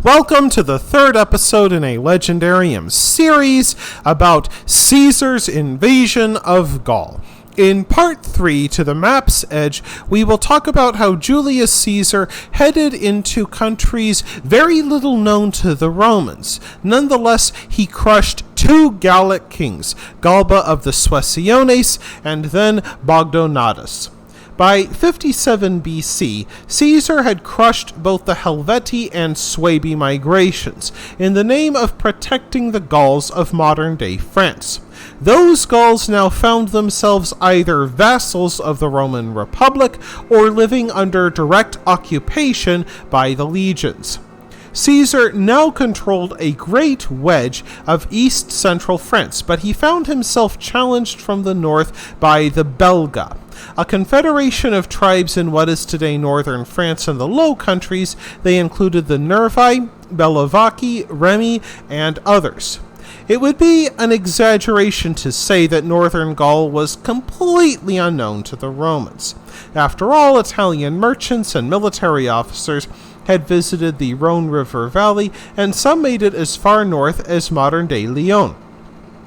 Welcome to the third episode in a Legendarium series about Caesar's invasion of Gaul. In part 3, To the Map's Edge, we will talk about how Julius Caesar headed into countries very little known to the Romans. Nonetheless, he crushed two Gallic kings, Galba of the Suessiones and then Bogdonatus. By 57 BC, Caesar had crushed both the Helvetii and Suebi migrations in the name of protecting the Gauls of modern-day France. Those Gauls now found themselves either vassals of the Roman Republic or living under direct occupation by the legions. Caesar now controlled a great wedge of east-central France, but he found himself challenged from the north by the Belga, a confederation of tribes in what is today northern France and the Low Countries. They included the Nervi, Bellovaci, Remi, and others. It would be an exaggeration to say that northern Gaul was completely unknown to the Romans. After all, Italian merchants and military officers had visited the Rhone River Valley, and some made it as far north as modern-day Lyon.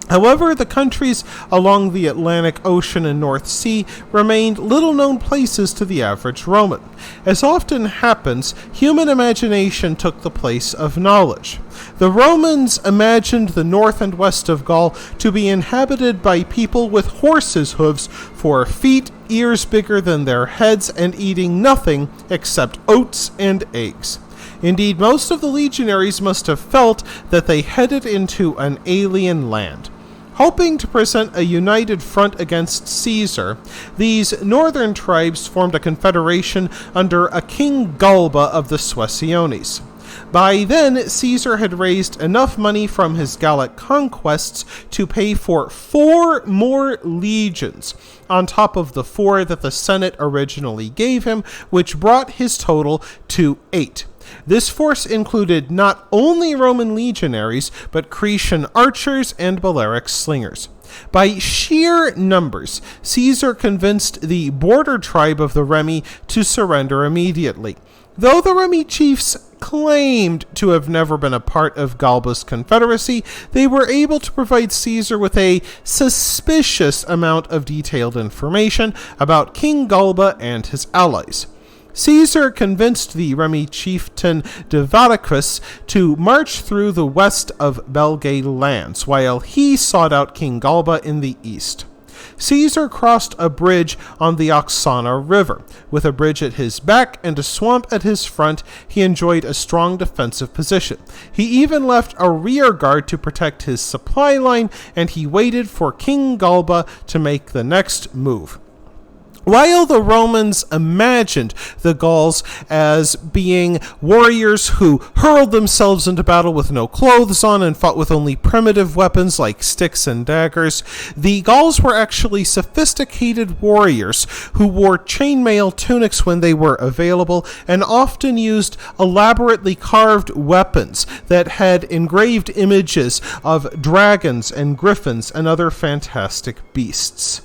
However, the countries along the Atlantic Ocean and North Sea remained little-known places to the average Roman. As often happens, human imagination took the place of knowledge. The Romans imagined the north and west of Gaul to be inhabited by people with horses' hooves for feet, ears bigger than their heads, and eating nothing except oats and eggs. Indeed, most of the legionaries must have felt that they headed into an alien land. Hoping to present a united front against Caesar, these northern tribes formed a confederation under a King Galba of the Suessiones. By then, Caesar had raised enough money from his Gallic conquests to pay for 4 more legions, on top of the 4 that the Senate originally gave him, which brought his total to 8. This force included not only Roman legionaries, but Cretan archers and Balearic slingers. By sheer numbers, Caesar convinced the border tribe of the Remi to surrender immediately. Though the Remi chiefs claimed to have never been a part of Galba's confederacy, they were able to provide Caesar with a suspicious amount of detailed information about King Galba and his allies. Caesar convinced the Remi chieftain Devadicus to march through the west of Belgae lands, while he sought out King Galba in the east. Caesar crossed a bridge on the Oxana River. With a bridge at his back and a swamp at his front, he enjoyed a strong defensive position. He even left a rear guard to protect his supply line, and he waited for King Galba to make the next move. While the Romans imagined the Gauls as being warriors who hurled themselves into battle with no clothes on and fought with only primitive weapons like sticks and daggers, the Gauls were actually sophisticated warriors who wore chainmail tunics when they were available and often used elaborately carved weapons that had engraved images of dragons and griffins and other fantastic beasts.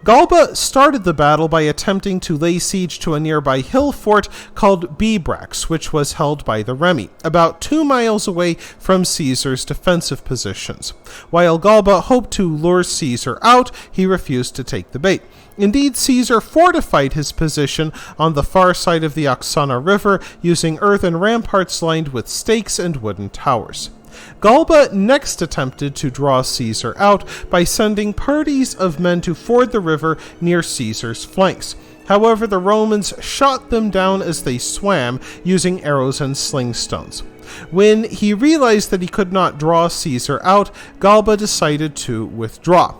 Galba started the battle by attempting to lay siege to a nearby hill fort called Bibrax, which was held by the Remi, about 2 miles away from Caesar's defensive positions. While Galba hoped to lure Caesar out, he refused to take the bait. Indeed, Caesar fortified his position on the far side of the Oxana River using earthen ramparts lined with stakes and wooden towers. Galba next attempted to draw Caesar out by sending parties of men to ford the river near Caesar's flanks. However, the Romans shot them down as they swam using arrows and sling stones. When he realized that he could not draw Caesar out, Galba decided to withdraw.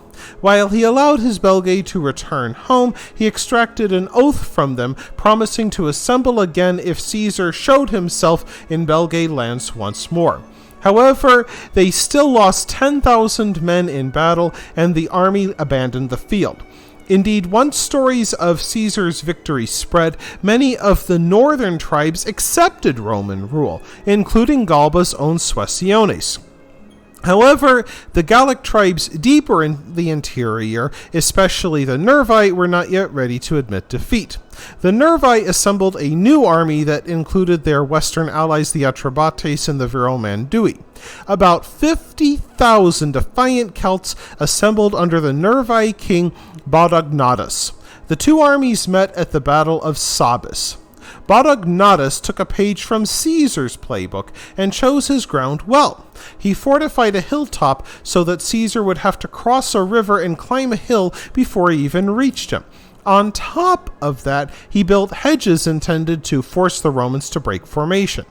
While he allowed his Belgae to return home, he extracted an oath from them, promising to assemble again if Caesar showed himself in Belgae lands once more. However, they still lost 10,000 men in battle, and the army abandoned the field. Indeed, once stories of Caesar's victory spread, many of the northern tribes accepted Roman rule, including Galba's own Suessiones. However, the Gallic tribes deeper in the interior, especially the Nervi, were not yet ready to admit defeat. The Nervi assembled a new army that included their western allies, the Atrebates and the Viromandui. About 50,000 defiant Celts assembled under the Nervi king Bodognatus. The two armies met at the Battle of Sabis. Bodognatus took a page from Caesar's playbook and chose his ground well. He fortified a hilltop so that Caesar would have to cross a river and climb a hill before he even reached him. On top of that, he built hedges intended to force the Romans to break formation.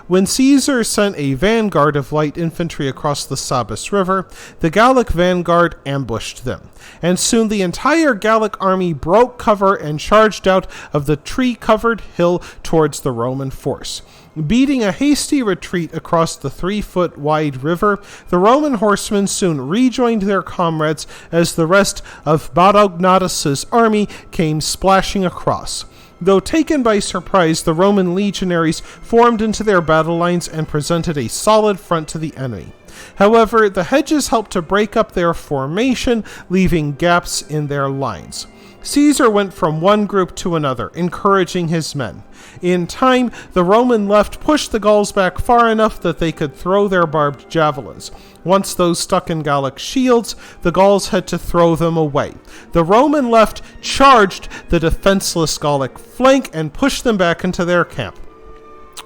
When Caesar sent a vanguard of light infantry across the Sabis River, the Gallic vanguard ambushed them, and soon the entire Gallic army broke cover and charged out of the tree-covered hill towards the Roman force. Beating a hasty retreat across the 3-foot-wide river, the Roman horsemen soon rejoined their comrades as the rest of Bodognatus' army came splashing across. Though taken by surprise, the Roman legionaries formed into their battle lines and presented a solid front to the enemy. However, the hedges helped to break up their formation, leaving gaps in their lines. Caesar went from one group to another, encouraging his men. In time, the Roman left pushed the Gauls back far enough that they could throw their barbed javelins. Once those stuck in Gallic shields, the Gauls had to throw them away. The Roman left charged the defenseless Gallic flank and pushed them back into their camp.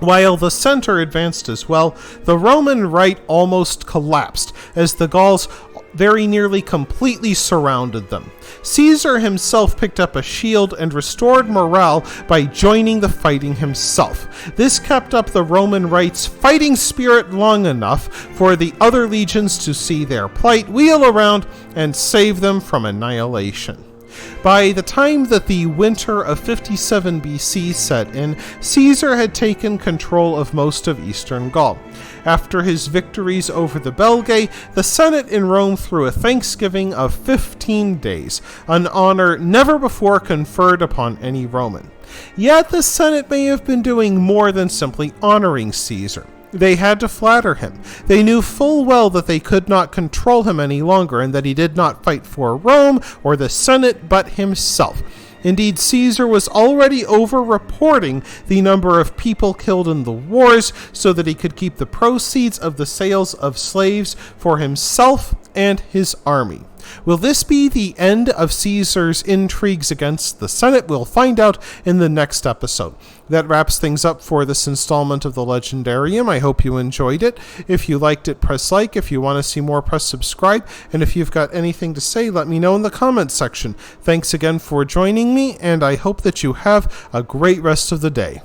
While the center advanced as well, the Roman right almost collapsed as the Gauls very nearly completely surrounded them. Caesar himself picked up a shield and restored morale by joining the fighting himself. This kept up the Roman right's fighting spirit long enough for the other legions to see their plight, wheel around, and save them from annihilation. By the time that the winter of 57 BC set in, Caesar had taken control of most of eastern Gaul. After his victories over the Belgae, the Senate in Rome threw a thanksgiving of 15 days, an honor never before conferred upon any Roman. Yet the Senate may have been doing more than simply honoring Caesar. They had to flatter him. They knew full well that they could not control him any longer, and that he did not fight for Rome or the Senate, but himself. Indeed, Caesar was already over-reporting the number of people killed in the wars so that he could keep the proceeds of the sales of slaves for himself and his army. Will this be the end of Caesar's intrigues against the Senate? We'll find out in the next episode. That wraps things up for this installment of the Legendarium. I hope you enjoyed it. If you liked it, press like. If you want to see more, press subscribe. And if you've got anything to say, let me know in the comments section. Thanks again for joining me, and I hope that you have a great rest of the day.